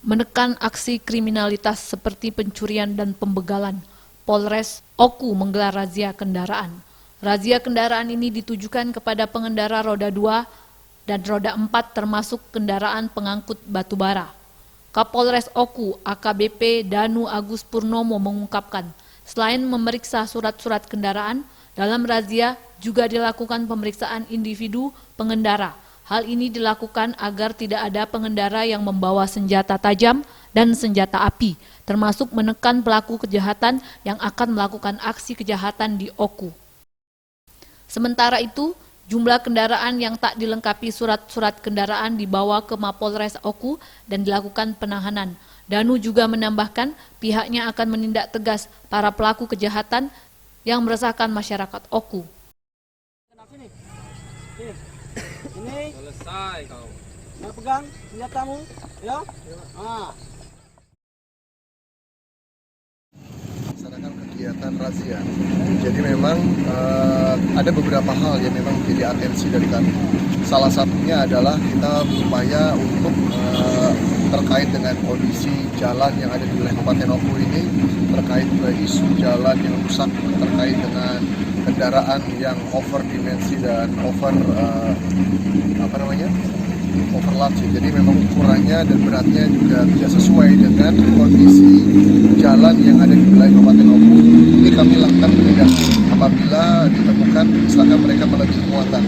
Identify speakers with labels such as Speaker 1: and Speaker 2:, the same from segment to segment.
Speaker 1: Menekan aksi kriminalitas seperti pencurian dan pembegalan, Polres Oku menggelar razia kendaraan. Razia kendaraan ini ditujukan kepada pengendara roda 2 dan roda 4 termasuk kendaraan pengangkut batubara. Kapolres Oku AKBP Danu Agus Purnomo mengungkapkan, selain memeriksa surat-surat kendaraan, dalam razia juga dilakukan pemeriksaan individu pengendara. Hal ini dilakukan agar tidak ada pengendara yang membawa senjata tajam dan senjata api, termasuk menekan pelaku kejahatan yang akan melakukan aksi kejahatan di Oku. Sementara itu, jumlah kendaraan yang tak dilengkapi surat-surat kendaraan dibawa ke Mapolres Oku dan dilakukan penahanan. Danu juga menambahkan pihaknya akan menindak tegas para pelaku kejahatan yang meresahkan masyarakat Oku.
Speaker 2: Ini
Speaker 3: Selesai kau.
Speaker 2: mau pegang senjatamu, ya?
Speaker 4: Melaksanakan kegiatan razia. Jadi memang ada beberapa hal yang memang menjadi atensi dari kami. Salah satunya adalah kita berupaya untuk terkait dengan kondisi jalan yang ada di wilayah Kabupaten Oku ini, terkait isu jalan yang rusak, terkait dengan kendaraan yang over dimensi dan overload. Jadi memang ukurannya dan beratnya juga tidak sesuai dengan kondisi jalan yang ada di wilayah Kabupaten Oku. Ini kami lakukan penindakan apabila ditemukan misalkan mereka melebihi muatan.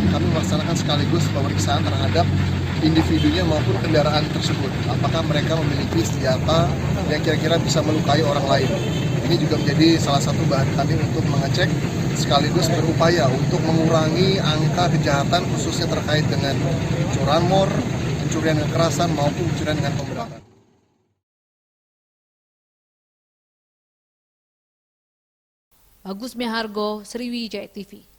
Speaker 4: Kami melaksanakan sekaligus pemeriksaan terhadap individunya maupun kendaraan tersebut. Apakah mereka memiliki senjata yang kira-kira bisa melukai orang lain. Ini juga menjadi salah satu bahan kami untuk mengecek sekaligus berupaya untuk mengurangi angka kejahatan khususnya terkait dengan curanmor, pencurian kekerasan maupun pencurian dengan pemberatan.
Speaker 1: Bagus Mihargo, Sriwijaya TV.